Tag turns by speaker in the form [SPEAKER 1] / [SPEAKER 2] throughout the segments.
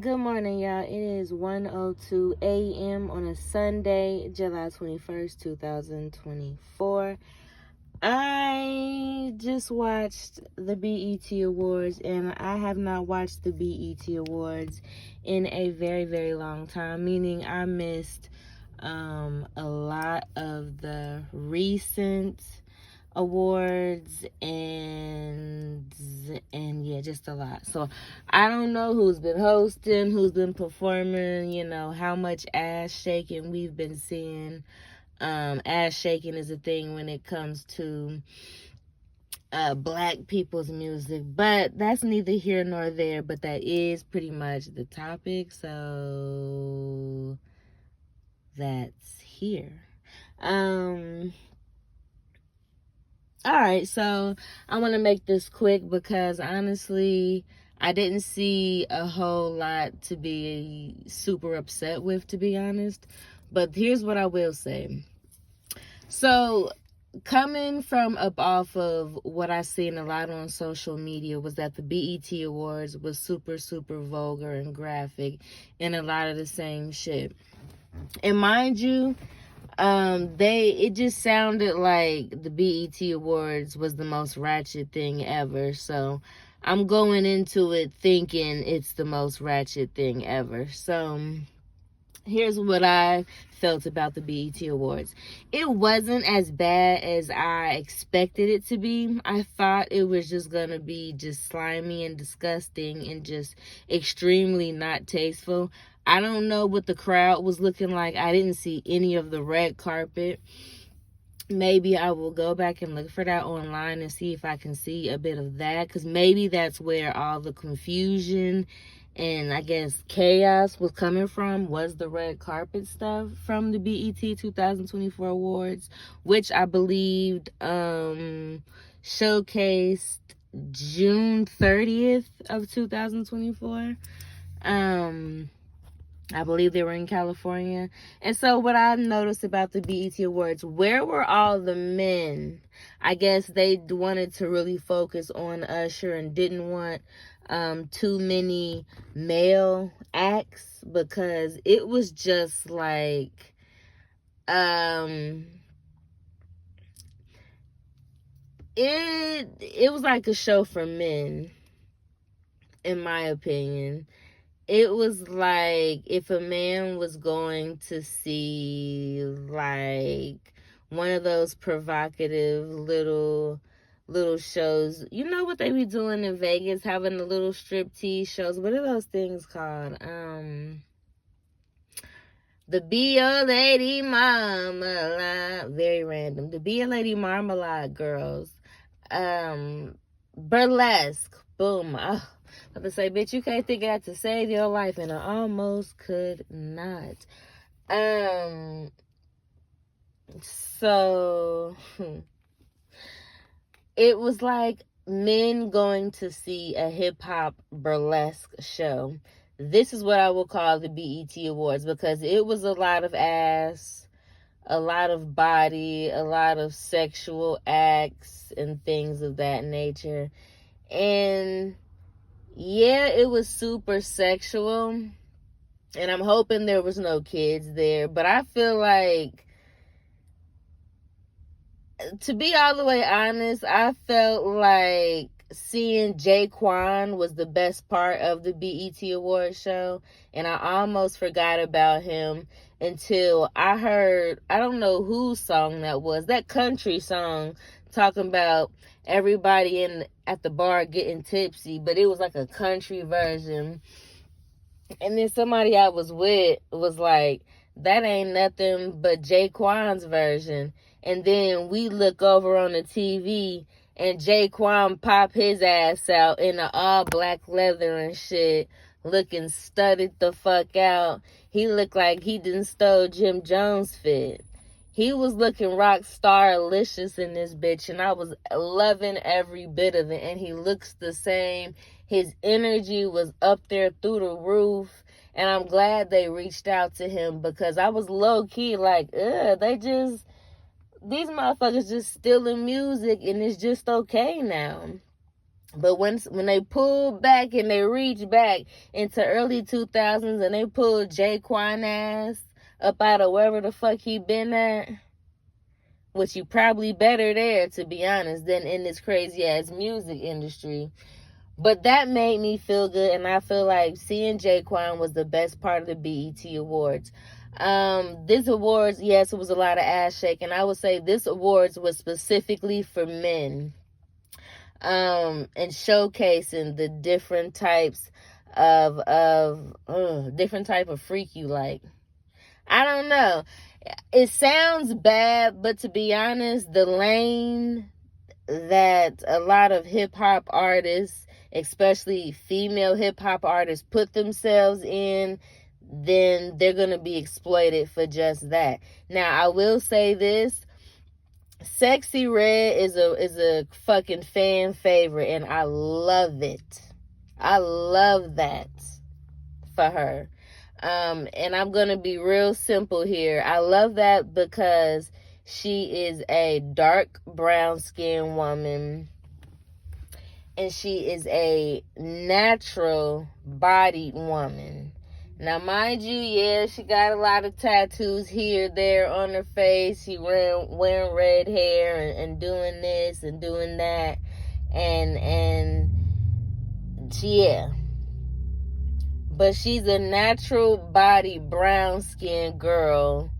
[SPEAKER 1] Good morning, y'all. It is 1:02 a.m. on a Sunday, July 21st, 2024. I just watched the BET Awards, and I have not watched the BET Awards in a very, very long time, meaning I missed a lot of the recent awards and yeah, just a lot. So I don't know who's been hosting, who's been performing, how much ass shaking we've been seeing. Ass shaking is a thing when it comes to black people's music, but that's neither here nor there. But that is pretty much the topic, so that's here. All right, so I want to make this quick because honestly, I didn't see a whole lot to be super upset with, to be honest. But here's what I will say. So, coming from up off of what I seen a lot on social media was that the BET Awards was super, super vulgar and graphic and a lot of the same shit. And mind you, it just sounded like the BET Awards was the most ratchet thing ever. So I'm going into it thinking it's the most ratchet thing ever. So here's what I felt about the BET Awards. It wasn't as bad as I expected it to be. I thought it was just gonna be just slimy and disgusting and just extremely not tasteful. I don't know what the crowd was looking like. I didn't see any of the red carpet. Maybe I will go back and look for that online and see if I can see a bit of that, because maybe that's where all the confusion and I guess chaos was coming from, was the red carpet stuff from the BET 2024 awards, which I believed showcased June 30th of 2024. I believe they were in California. And so what I noticed about the BET Awards, where were all the men? I guess they wanted to really focus on Usher and didn't want too many male acts, because it was just like it was like a show for men, in my opinion. It was like if a man was going to see like one of those provocative little shows. You know what they be doing in Vegas, having the little striptease shows. What are those things called? The Be a Lady Marmalade. Very random. The Be a Lady Marmalade girls. Burlesque. Boom. Oh, I was to say, bitch, you can't think of that to save your life, and I almost could not. So it was like men going to see a hip-hop burlesque show. This is what I will call the BET Awards, because it was a lot of ass, a lot of body, a lot of sexual acts and things of that nature. And yeah, it was super sexual, and I'm hoping there was no kids there, but I feel like, to be all the way honest, I felt like seeing Jaquan was the best part of the BET Awards show, and I almost forgot about him until I heard, I don't know whose song that was, that country song talking about everybody at the bar getting tipsy, but it was like a country version. And then somebody I was with was like, that ain't nothing but Jaquan's version. And then we look over on the TV and Jaquan pop his ass out in the all black leather and shit, looking studded the fuck out. He looked like he didn't stole Jim Jones' fit. He was looking rock star-licious in this bitch, and I was loving every bit of it. And he looks the same. His energy was up there through the roof. And I'm glad they reached out to him, because I was low-key like, these motherfuckers just stealing music, and it's just okay now. But when they pulled back and they reached back into early 2000s and they pulled Jaquan ass up out of wherever the fuck he been at, which you probably better there, to be honest, than in this crazy ass music industry. But that made me feel good, and I feel like seeing Jaquan was the best part of the BET Awards. This awards, yes, it was a lot of ass shaking. I would say this awards was specifically for men. And showcasing the different types of different type of freak you like. I don't know. It sounds bad, but to be honest, the lane that a lot of hip hop artists, especially female hip hop artists, put themselves in, then they're gonna be exploited for just that. Now, I will say this. Sexy Red is a fucking fan favorite, and I love it. I love that for her. And I'm gonna be real simple here. I love that because she is a dark brown skinned woman, and she is a natural bodied woman. Now, mind you, yeah, she got a lot of tattoos here, there on her face. She wearing red hair and doing this and doing that. And yeah. But she's a natural body, brown skinned girl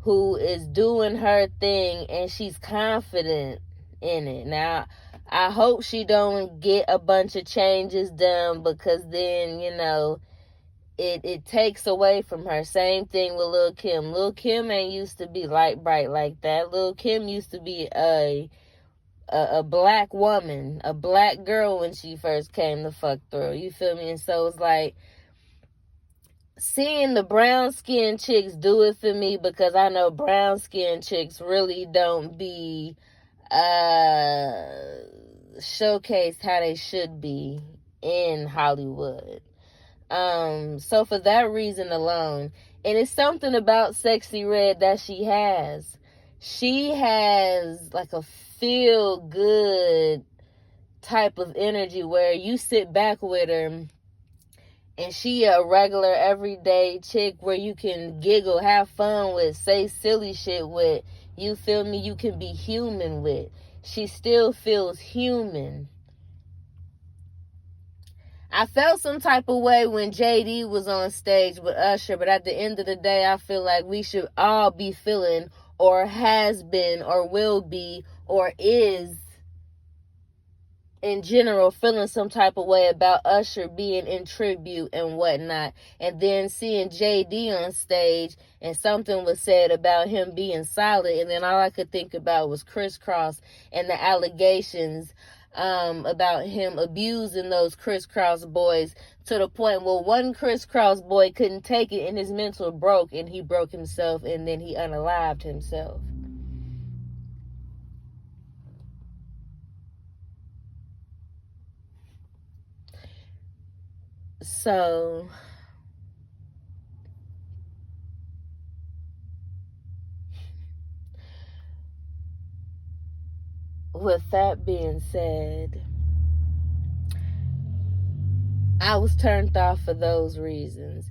[SPEAKER 1] who is doing her thing, and she's confident in it. Now, I hope she don't get a bunch of changes done, because then, you know, it takes away from her. Same thing with Lil' Kim. Lil' Kim ain't used to be light bright like that. Lil' Kim used to be a black woman, a black girl when she first came the fuck through. You feel me? And so it's like, seeing the brown skin chicks do it for me, because I know brown skin chicks really don't be showcased how they should be in Hollywood. So for that reason alone, and it's something about Sexy Red that she has. She has like a feel good type of energy where you sit back with her and she a regular everyday chick where you can giggle, have fun with, say silly shit with. You feel me? You can be human with. She still feels human. I felt some type of way when JD was on stage with Usher, but at the end of the day, I feel like we should all be feeling, or has been, or will be, or is, in general, feeling some type of way about Usher being in tribute and whatnot. And then seeing JD on stage and something was said about him being solid, and then all I could think about was Kris Kross and the allegations about him abusing those Kris Kross boys, to the point where one Kris Kross boy couldn't take it and his mental broke, and he broke himself, and then he unalived himself. So with that being said, I was turned off for those reasons.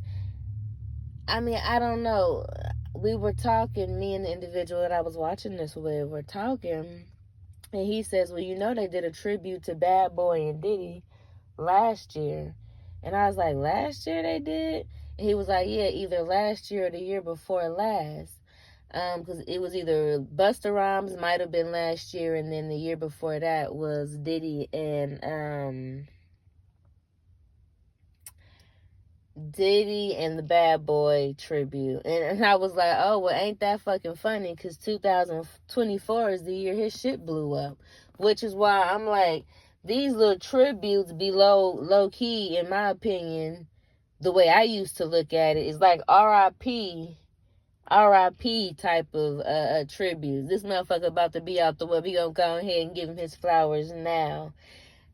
[SPEAKER 1] I mean, I don't know. We were talking, me and the individual that I was watching this with were talking, and he says, well, you know, they did a tribute to Bad Boy and Diddy last year. And I was like, last year they did? And he was like, yeah, either last year or the year before last. Because it was either Busta Rhymes might have been last year, and then the year before that was Diddy and the Bad Boy tribute. And I was like, oh, well, ain't that fucking funny? Because 2024 is the year his shit blew up. Which is why I'm like, these little tributes be low key, in my opinion. The way I used to look at it is like RIP type of tribute. This motherfucker about to be out the way. We gonna go ahead and give him his flowers now.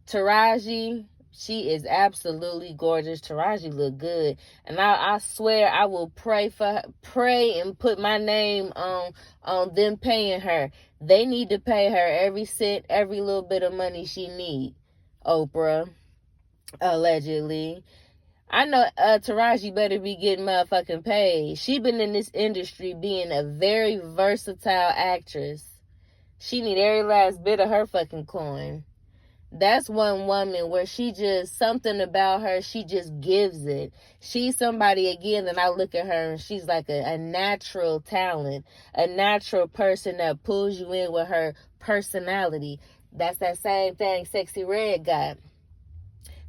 [SPEAKER 1] Taraji, she is absolutely gorgeous. Taraji look good, and I swear I will pray and put my name on them paying her. They need to pay her every cent, every little bit of money she need. Oprah, allegedly. I know Taraji better be getting motherfucking paid. She been in this industry being a very versatile actress. She need every last bit of her fucking coin. That's one woman where she just, something about her, she just gives it. She's somebody, again, that I look at her and she's like a natural talent, a natural person that pulls you in with her personality. That's that same thing Sexyy Red got.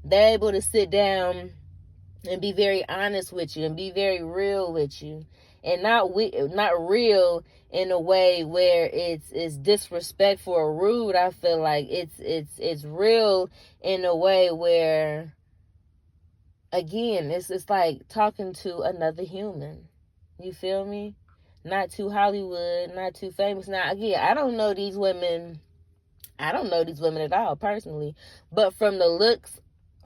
[SPEAKER 1] They're able to sit down and be very honest with you and be very real with you, and not real in a way where it's disrespectful or rude. I feel like it's real in a way where, again, it's like talking to another human. You feel me? Not too Hollywood, not too famous. Now, again, I don't know these women at all personally, but from the looks,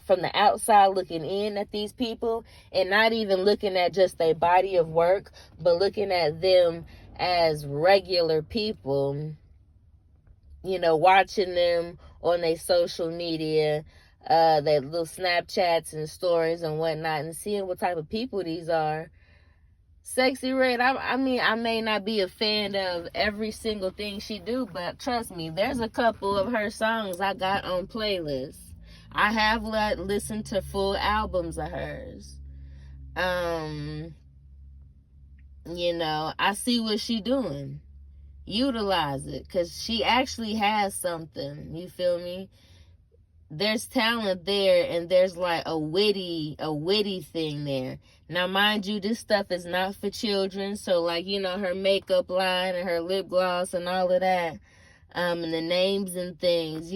[SPEAKER 1] from the outside looking in at these people, and not even looking at just their body of work, but looking at them as regular people, watching them on their social media, their little Snapchats and stories and whatnot, and seeing what type of people these are. Sexyy Red, I mean, I may not be a fan of every single thing she do, but trust me, there's a couple of her songs I got on playlists. I have listened to full albums of hers. I see what she doing. Utilize it, because she actually has something. You feel me? There's talent there, and there's like a witty thing there. Now, mind you, this stuff is not for children. So, like, her makeup line and her lip gloss and all of that, and the names and things,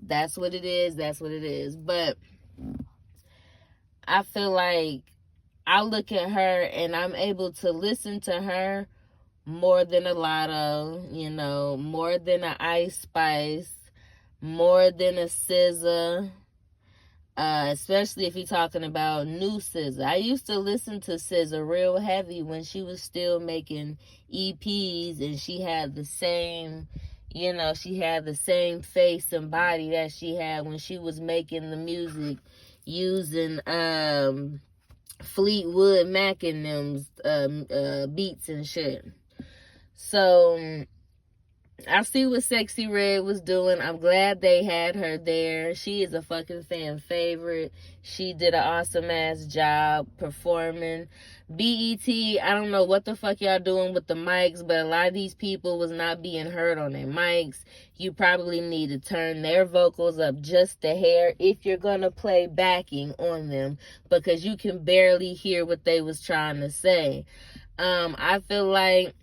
[SPEAKER 1] that's what it is. That's what it is. But I feel like I look at her and I'm able to listen to her more than a Lotto, more than an Ice Spice, more than a SZA, especially if you're talking about new SZA. I used to listen to SZA real heavy when she was still making EPs, and she had the same, she had the same face and body that she had when she was making the music using Fleetwood Mac and them's beats and shit. So I see what Sexyy Red was doing. I'm glad they had her there. She is a fucking fan favorite. She did an awesome ass job performing. BET, I don't know what the fuck y'all doing with the mics, but a lot of these people was not being heard on their mics. You probably need to turn their vocals up just a hair if you're gonna play backing on them, because you can barely hear what they was trying to say. I feel like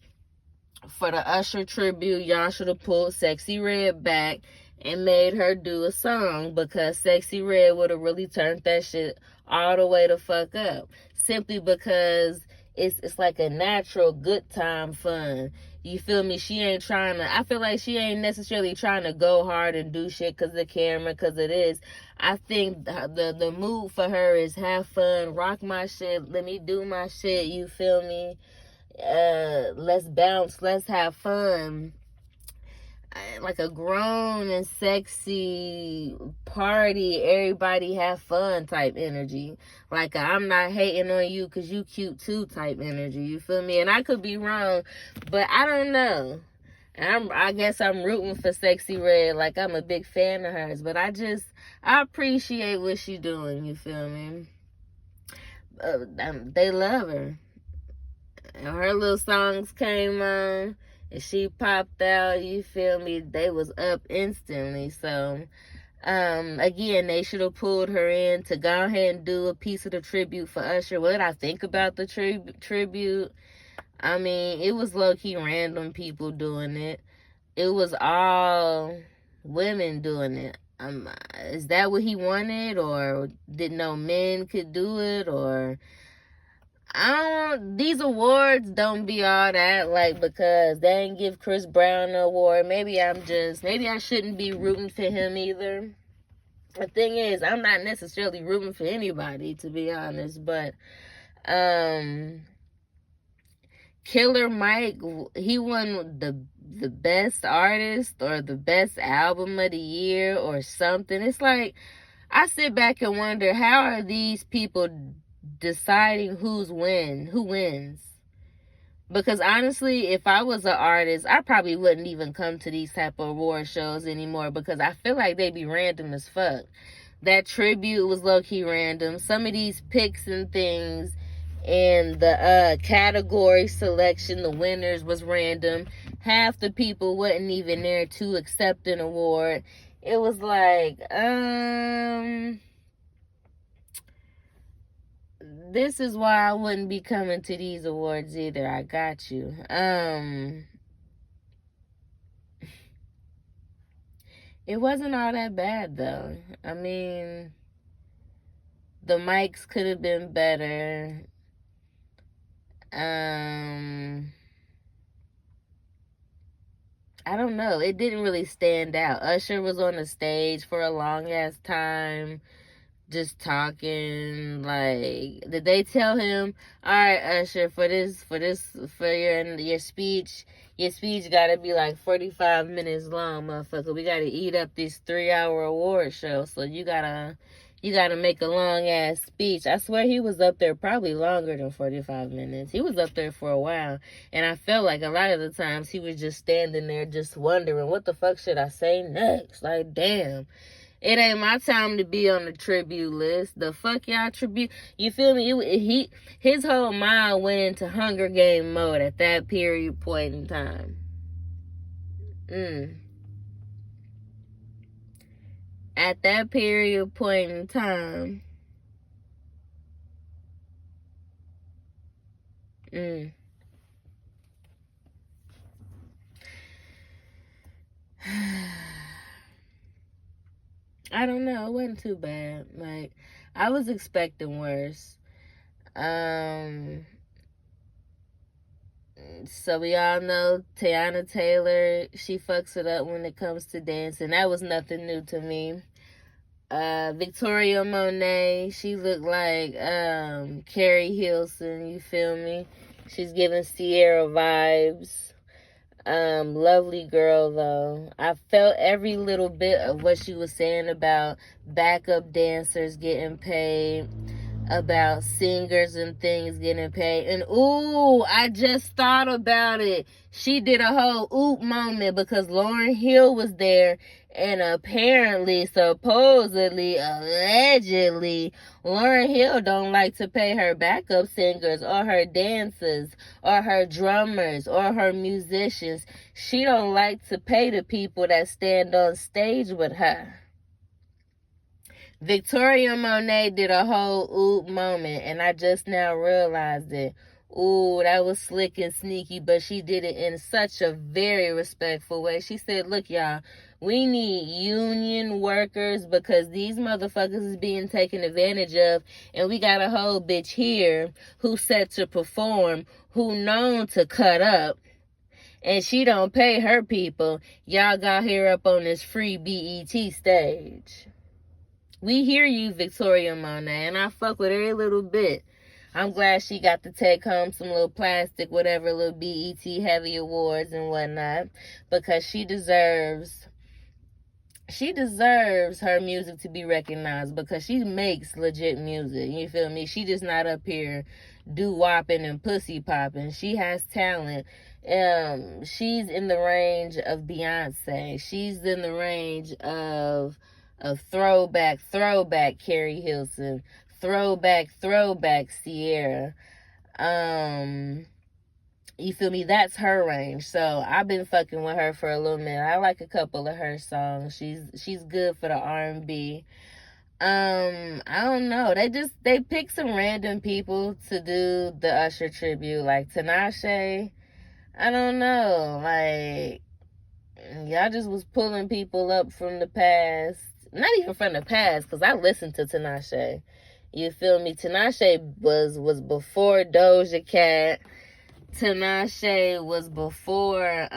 [SPEAKER 1] for the Usher tribute, y'all should have pulled Sexyy Red back and made her do a song, because Sexyy Red would have really turned that shit all the way the fuck up. Simply because it's like a natural good time fun. You feel me? She ain't trying to, I feel like she ain't necessarily trying to go hard and do shit because of the camera, because it is. I think the mood for her is have fun, rock my shit, let me do my shit, you feel me? Let's bounce, let's have fun, like a grown and sexy party, everybody have fun type energy, like I'm not hating on you because you cute too type energy, you feel me? And I could be wrong, but I don't know. I guess I'm rooting for Sexyy Red, like I'm a big fan of hers, but I appreciate what she's doing, you feel me? They love her. And her little songs came on and she popped out, you feel me? They was up instantly. So again, they should have pulled her in to go ahead and do a piece of the tribute for Usher. What did I think about the tribute? I mean, it was low-key random people doing it. It was all women doing it. Is that what he wanted, or did no men could do it, or these awards don't be all that, like, because they ain't give Chris Brown an award. Maybe I shouldn't be rooting for him either. The thing is, I'm not necessarily rooting for anybody, to be honest, but Killer Mike, he won the the best artist or the best album of the year or something. It's like, I sit back and wonder, how are these people deciding who wins? Because honestly, if I was an artist, I probably wouldn't even come to these type of award shows anymore, because I feel like they be random as fuck. That tribute was low-key random. Some of these picks and things and the category selection, the winners, was random. Half the people wasn't even there to accept an award. It was like, this is why I wouldn't be coming to these awards either. I got you. It wasn't all that bad though. I mean, the mics could have been better. I don't know. It didn't really stand out. Usher was on the stage for a long ass time, just talking. Like, did they tell him, all right, Usher, for your speech, gotta be like 45 minutes long, motherfucker. We gotta eat up this 3-hour award show, so you gotta make a long ass speech. I swear he was up there probably longer than 45 minutes. He was up there for a while. And I felt like a lot of the times he was just standing there just wondering, what the fuck should I say next? Like, damn. It ain't my time to be on the tribute list. The fuck y'all tribute? You feel me? His whole mind went into Hunger Game mode at that period point in time. At that period point in time. I don't know. It wasn't too bad. Like, I was expecting worse. So we all know Teyana Taylor, she fucks it up when it comes to dancing. That was nothing new to me. Victoria Monet, she looked like Carrie Hilson, you feel me? She's giving Sierra vibes. Lovely girl though. I felt every little bit of what she was saying about backup dancers getting paid, about singers and things getting paid. And ooh, I just thought about it. She did a whole oop moment because Lauryn Hill was there, and apparently, supposedly, allegedly, Lauryn Hill don't like to pay her backup singers or her dancers or her drummers or her musicians. She don't like to pay the people that stand on stage with her. Victoria Monet did a whole oop moment, and I just now realized it. Ooh, that was slick and sneaky, but she did it in such a very respectful way. She said, look, y'all, we need union workers because these motherfuckers is being taken advantage of, and we got a whole bitch here who's set to perform, who known to cut up, and she don't pay her people. Y'all got her up on this free BET stage. We hear you, Victoria Monet, and I fuck with every little bit. I'm glad she got to take home some little plastic, whatever, little BET heavy awards and whatnot, because she deserves her music to be recognized, because she makes legit music. You feel me? She just not up here doo-wopping and pussy popping. She has talent. She's in the range of Beyonce. She's in the range of throwback Carrie Hilson, throwback Sierra. You feel me? That's her range. So I've been fucking with her for a little minute. I like a couple of her songs. She's good for the R&B. I don't know. They pick some random people to do the Usher tribute, like Tinashe. I don't know. Like, y'all just was pulling people up from the past. Not even from the past, because I listened to Tinashe. You feel me? Tinashe was before Doja Cat. Tinashe was before,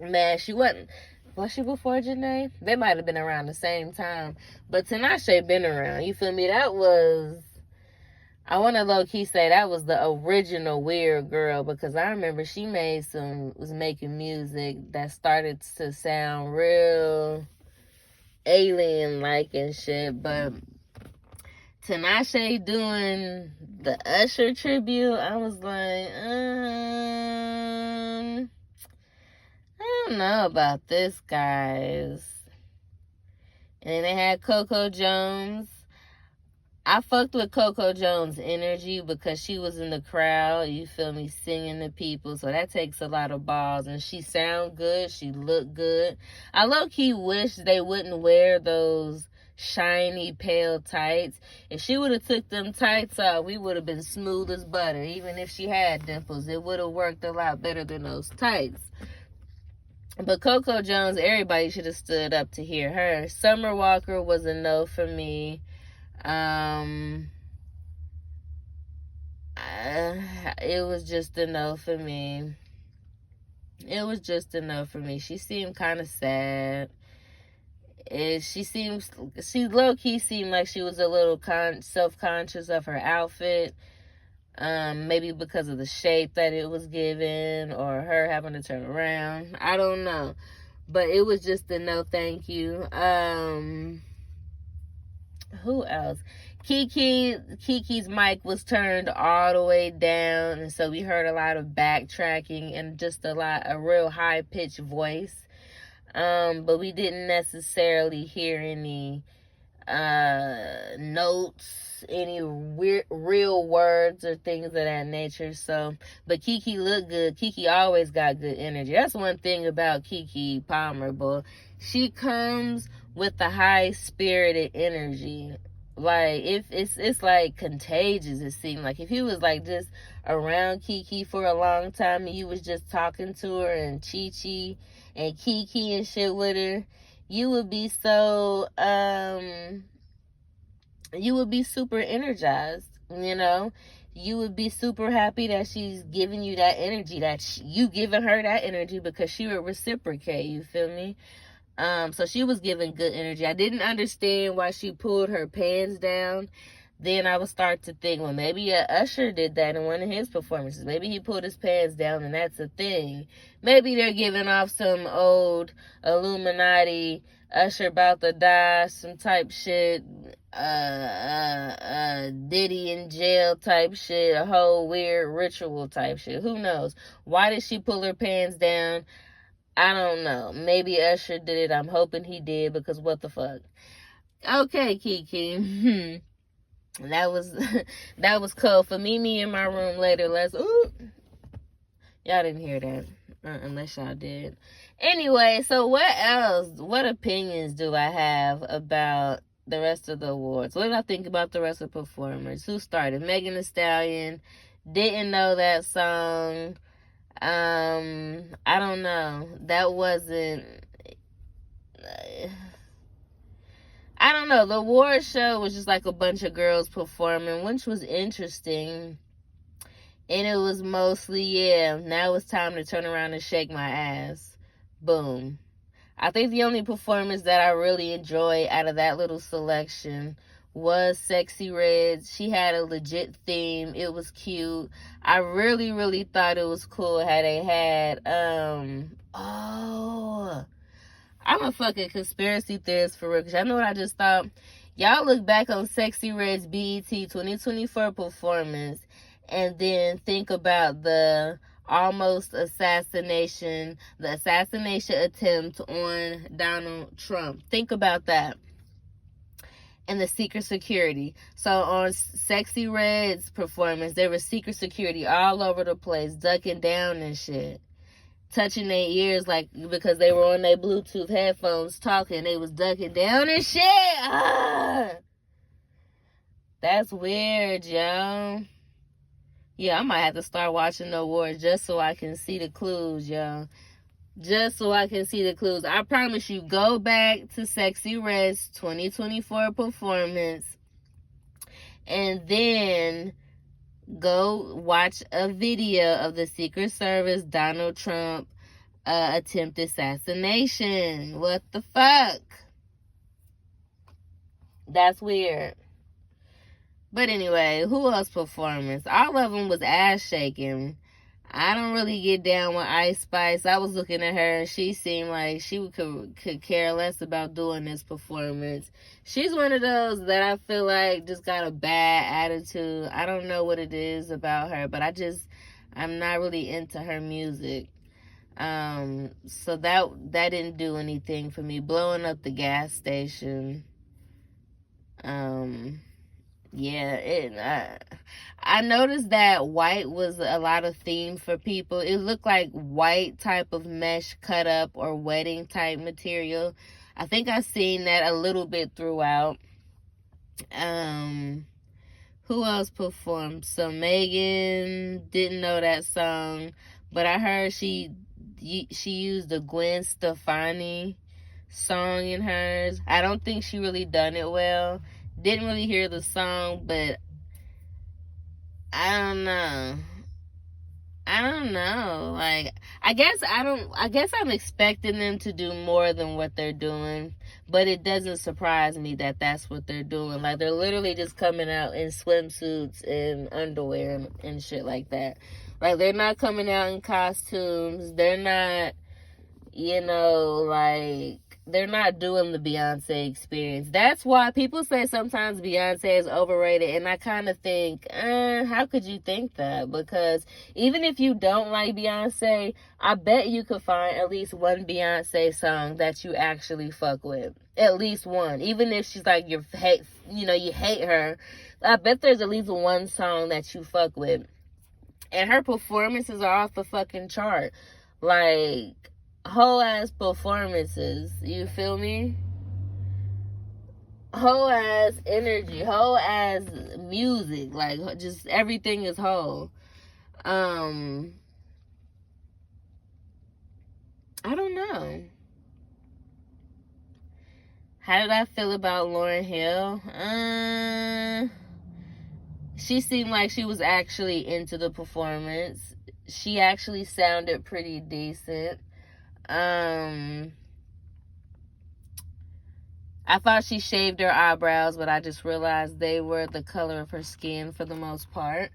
[SPEAKER 1] man, she wasn't. Was she before Janae? They might have been around the same time. But Tinashe been around. You feel me? That was, I want to low-key say that was the original Weird Girl, because I remember she was making music that started to sound real alien-like and shit, but Tinashe doing the Usher tribute, I was like, I don't know about this, guys. And they had Coco Jones. I fucked with Coco Jones' energy because she was in the crowd, you feel me, singing to people. So that takes a lot of balls. And she sound good. She looked good. I low-key wish they wouldn't wear those shiny, pale tights. If she would have took them tights off, we would have been smooth as butter. Even if she had dimples, it would have worked a lot better than those tights. But Coco Jones, everybody should have stood up to hear her. Summer Walker was a no for me. It was just a no for me. It was just a no for me. She seemed kind of sad. She low-key seemed like she was a little self-conscious of her outfit. Maybe because of the shape that it was given, or her having to turn around. I don't know. But it was just a no thank you. Who else? Kiki's mic was turned all the way down, and so we heard a lot of backtracking and just a real high-pitched voice. But we didn't necessarily hear any notes, any real words or things of that nature. So, but Kiki looked good. Kiki always got good energy. That's one thing about Keke Palmer, boy. She comes with the high-spirited energy. Like, if it's like contagious, it seemed like. If you was like just around Keke for a long time and you was just talking to her and Chi and Kiki and shit with her, you would be so you would be super energized, you know. You would be super happy that she's giving you that energy, that you giving her that energy, because she would reciprocate, you feel me? So she was giving good energy. I didn't understand why she pulled her pants down. Then I would start to think, well, maybe Usher did that in one of his performances. Maybe he pulled his pants down and that's a thing. Maybe they're giving off some old Illuminati, Usher about to die, some type shit, Diddy in jail type shit, a whole weird ritual type shit. Who knows? Why did she pull her pants down? I don't know. Maybe Usher did it. I'm hoping he did, because what the fuck. Okay, Keke. That was cool. For me in my room later. Ooh. Y'all didn't hear that. Unless y'all did. Anyway, so what else? What opinions do I have about the rest of the awards? What did I think about the rest of the performers? Who started? Megan Thee Stallion. Didn't know that song. I don't know. That wasn't... I don't know. The award show was just like a bunch of girls performing, which was interesting. And it was mostly, now it's time to turn around and shake my ass. Boom. I think the only performance that I really enjoyed out of that little selection was Sexyy Red. She had a legit theme. It was cute. I really, really thought it was cool how they had, I'm a fucking conspiracy theorist for real, because y'all know what I just thought? Y'all look back on Sexyy Red's BET 2024 performance and then think about the assassination attempt on Donald Trump. Think about that. And the secret security. So on Sexyy Red's performance, there was secret security all over the place, ducking down and shit, touching their ears, like, because they were on their Bluetooth headphones talking, they was ducking down and shit. That's weird, yo. Yeah, I might have to start watching the awards just so I can see the clues, yo. Just so I can see the clues. I promise you, go back to Sexyy Red's 2024 performance and then go watch a video of the Secret Service Donald Trump attempted assassination. What the fuck? That's weird. But anyway, who else performance? All of them was ass shaking. I don't really get down with Ice Spice. I was looking at her and she seemed like she could care less about doing this performance. She's one of those that I feel like just got a bad attitude. I don't know what it is about her, but I'm not really into her music. So that didn't do anything for me. Blowing up the gas station. Yeah, I noticed that white was a lot of theme for people. It looked like white type of mesh cut up or wedding type material. I think I've seen that a little bit throughout. Who else performed? So Megan, didn't know that song, but I heard she used the Gwen Stefani song in hers. I don't think she really done it well. Didn't really hear the song, but I don't know. Like, I guess I'm expecting them to do more than what they're doing, but it doesn't surprise me that that's what they're doing. Like, they're literally just coming out in swimsuits and underwear and shit like that. Like, they're not coming out in costumes. They're not, like, they're not doing the Beyonce experience. That's why people say sometimes Beyonce is overrated, and I kind of think, how could you think that? Because even if you don't like Beyonce, I bet you could find at least one Beyonce song that you actually fuck with. At least one. Even if she's like you hate her, I bet there's at least one song that you fuck with. And her performances are off the fucking chart. Like, whole ass performances, you feel me? Whole ass energy, whole ass music, like just everything is whole. I don't know. How did I feel about Lauryn Hill? She seemed like she was actually into the performance. She actually sounded pretty decent. I thought she shaved her eyebrows, but I just realized they were the color of her skin for the most part.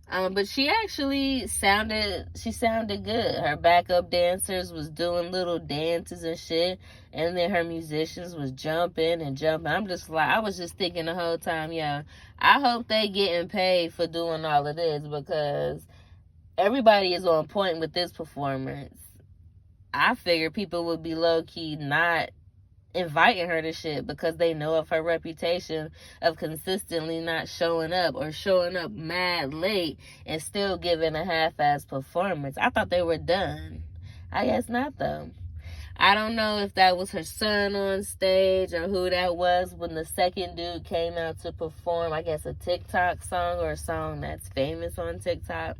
[SPEAKER 1] But she actually sounded good. Her backup dancers was doing little dances and shit, and then her musicians was jumping and jumping. I was just thinking the whole time, yeah, I hope they getting paid for doing all of this, because everybody is on point with this performance. I figured people would be low-key not inviting her to shit because they know of her reputation of consistently not showing up or showing up mad late and still giving a half-ass performance. I thought they were done. I guess not, though. I don't know if that was her son on stage or who that was when the second dude came out to perform, I guess, a TikTok song or a song that's famous on TikTok.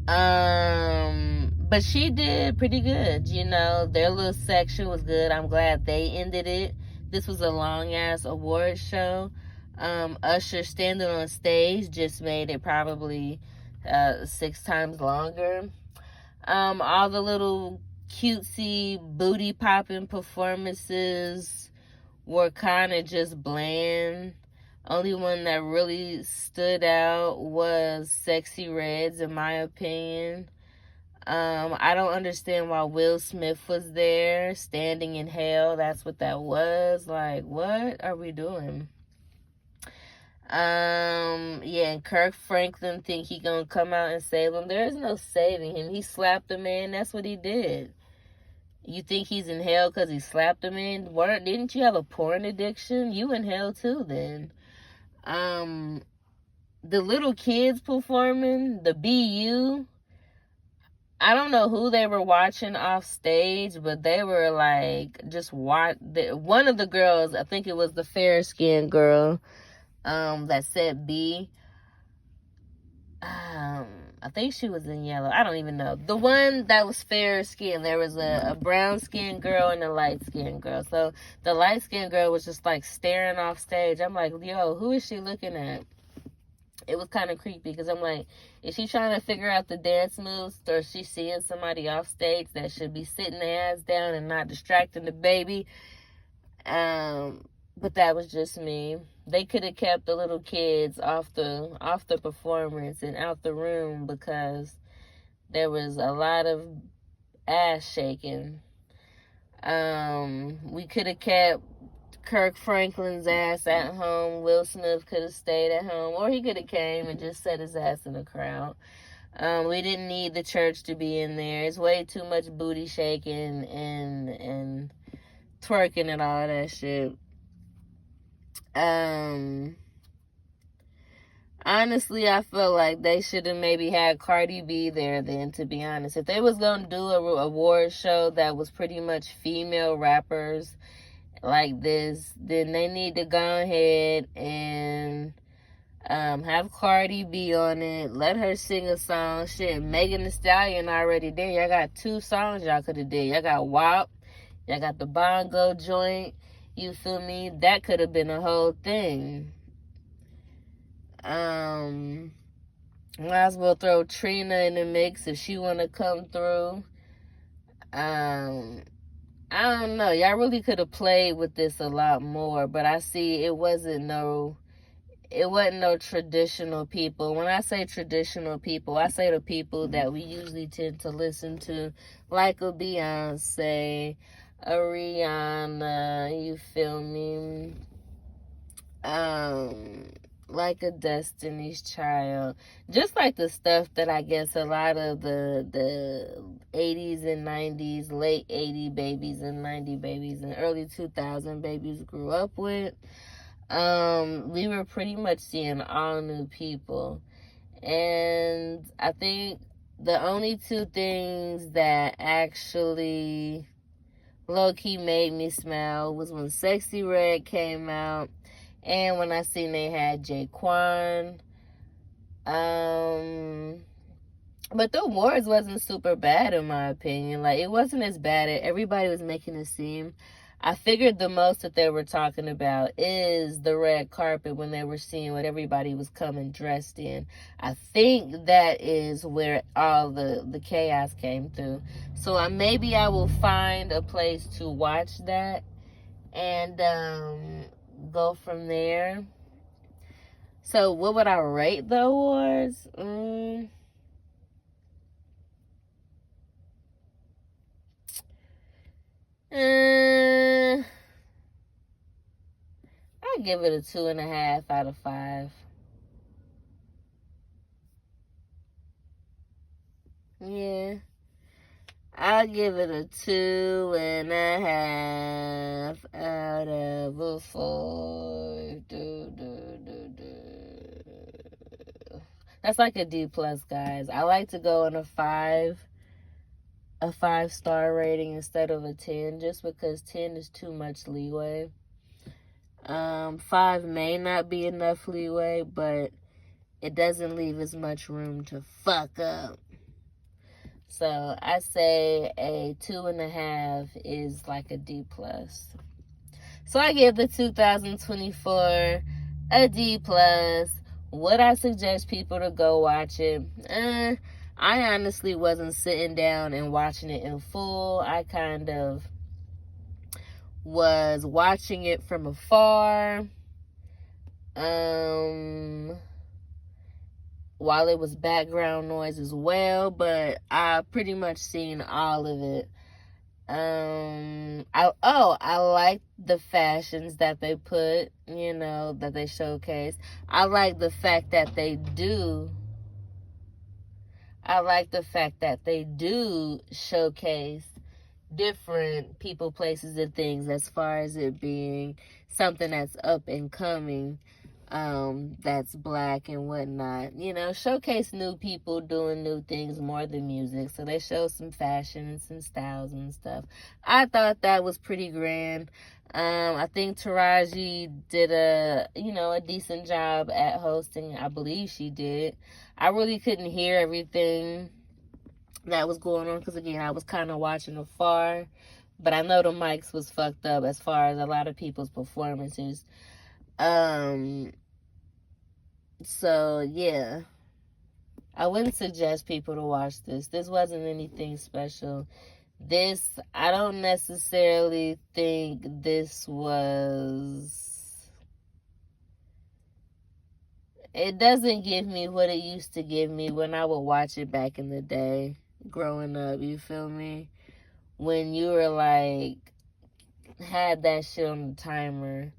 [SPEAKER 1] But she did pretty good, their little section was good. I'm glad they ended it. This was a long ass award show. Usher standing on stage just made it probably 6 times longer. All the little cutesy booty popping performances were kind of just bland. Only one that really stood out was Sexy Reds, in my opinion. I don't understand why Will Smith was there, standing in hell. That's what that was. Like, what are we doing? Yeah, and Kirk Franklin think he gonna come out and save him. There is no saving him. He slapped a man. That's what he did. You think he's in hell because he slapped a man? Didn't you have a porn addiction? You in hell too, then. The little kids performing, the BU, I don't know who they were watching off stage, but they were like just one of the girls, I think it was the fair skinned girl, that said B. I think she was in yellow. I don't even know. The one that was fair skinned, there was a brown skinned girl and a light skinned girl. So the light skinned girl was just like staring off stage. I'm like, yo, who is she looking at? It was kind of creepy because I'm like, is she trying to figure out the dance moves, or is she seeing somebody off stage that should be sitting their ass down and not distracting the baby? But that was just me. They could have kept the little kids off the performance and out the room because there was a lot of ass shaking. We could have kept Kirk Franklin's ass at home. Will Smith could have stayed at home, or he could have came and just set his ass in the crowd. We didn't need the church to be in there. It's way too much booty shaking and twerking and all that shit. Honestly, I feel like they should have maybe had Cardi B there then, to be honest. If they was going to do a award show that was pretty much female rappers like this, then they need to go ahead and have Cardi B on it. Let her sing a song. Shit, Megan Thee Stallion already there. Y'all got 2 songs y'all could have did. Y'all got WAP. Y'all got the bongo joint. You feel me? That could have been a whole thing. Might as well throw Trina in the mix if she want to come through. I don't know. Y'all really could have played with this a lot more, but I see it wasn't no traditional people. When I say traditional people, I say the people that we usually tend to listen to, like a Beyonce, a Rihanna, you feel me? Like a Destiny's Child. Just like the stuff that I guess a lot of the 80s and 90s, late 80 babies and 90 babies and early 2000 babies grew up with. We were pretty much seeing all new people. And I think the only 2 things that actually low-key made me smile was when Sexy Red came out and when I seen they had Jaquan. But the awards wasn't super bad in my opinion. Like, it wasn't as bad as everybody was making it seem. I figured the most that they were talking about is the red carpet when they were seeing what everybody was coming dressed in. I think that is where all the chaos came through. So maybe I will find a place to watch that and go from there. So what would I rate the awards? I give it a 2.5 out of 5. Yeah, I'll give it a 2.5 out of a 4. That's like a D plus, guys. I like to go on a 5-star rating instead of a 10, just because 10 is too much leeway. 5 may not be enough leeway, but it doesn't leave as much room to fuck up. So I say a 2.5 is like a D plus. So I give the 2024 a D plus. Would I suggest people to go watch it? I honestly wasn't sitting down and watching it in full. I kind of was watching it from afar. While it was background noise as well, but I pretty much seen all of it. I like the fashions that they put, that they showcase. I like the fact that they do showcase different people, places, and things as far as it being something that's up and coming, that's black and whatnot. Showcase new people doing new things more than music. So they show some fashion and some styles and stuff. I thought that was pretty grand. I think Taraji did a decent job at hosting. I believe she did. I really couldn't hear everything that was going on because, again, I was kind of watching afar. But I know the mics was fucked up as far as a lot of people's performances. So, yeah. I wouldn't suggest people to watch this. This wasn't anything special. I don't necessarily think this was It doesn't give me what it used to give me when I would watch it back in the day, growing up, you feel me? When you were like, had that shit on the timer,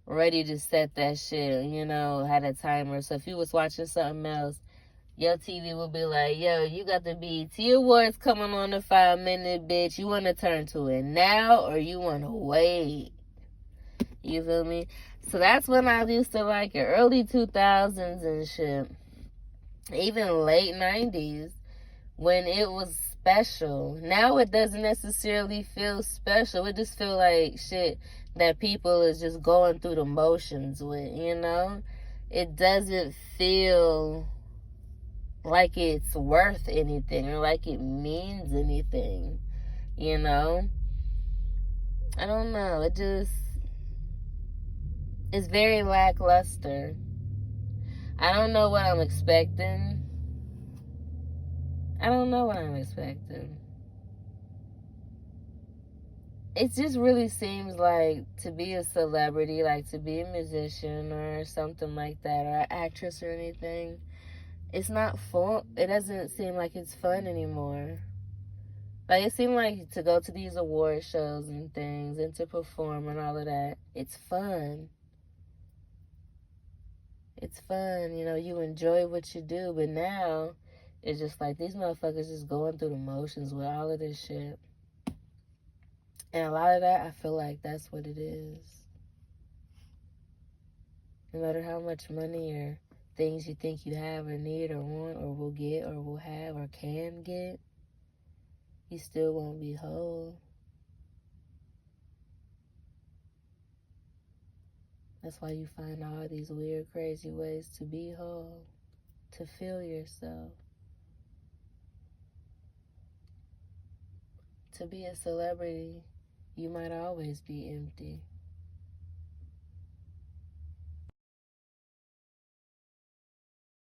[SPEAKER 1] ready to set that shit, you know, had a timer. So if you was watching something else, your TV will be like, yo, you got the BET Awards coming on in 5 minutes, bitch. You want to turn to it now or you want to wait? You feel me? So that's when I used to like it. Early 2000s and shit. Even late 90s when it was special. Now it doesn't necessarily feel special. It just feel like shit that people is just going through the motions with, you know? It doesn't feel like it's worth anything or like it means anything, you know? I don't know. It's very lackluster. I don't know what I'm expecting. I don't know what I'm expecting. It just really seems like to be a celebrity, like to be a musician or something like that, or an actress or anything, it's not fun. It doesn't seem like it's fun anymore. Like, it seemed like to go to these award shows and things and to perform and all of that, it's fun. It's fun, you know, you enjoy what you do, but now it's just like these motherfuckers just going through the motions with all of this shit. And a lot of that, I feel like that's what it is. No matter how much money or things you think you have or need or want or will get or will have or can get, you still won't be whole. That's why you find all these weird, crazy ways to be whole, to feel yourself. To be a celebrity, you might always be empty.